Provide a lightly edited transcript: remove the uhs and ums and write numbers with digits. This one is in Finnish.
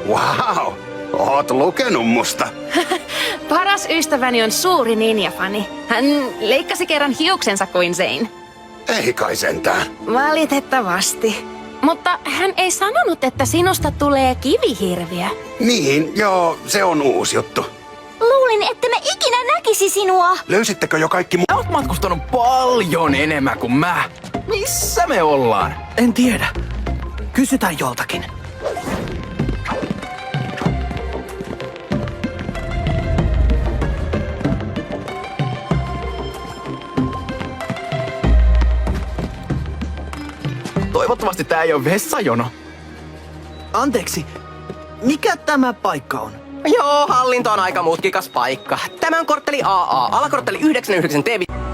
Wow, oot lukenut musta. Paras ystäväni on suuri ninjafani. Hän leikkasi kerran hiuksensa kuin Zane. Ei kai sentään. Valitettavasti. Mutta hän ei sanonut, että sinusta tulee kivihirviö. Niin, joo, se on uusi juttu. Luulin, että me ikinä näkisi sinua. Löysittekö jo kaikki Sä oot matkustanut paljon enemmän kuin mä. Missä me ollaan? En tiedä. Kysytään joltakin. Toivottavasti tää ei ole vessajono. Anteeksi, mikä tämä paikka on? Joo, hallinto on aika mutkikas paikka. Tämä on kortteli AA, alakortteli 99 TV.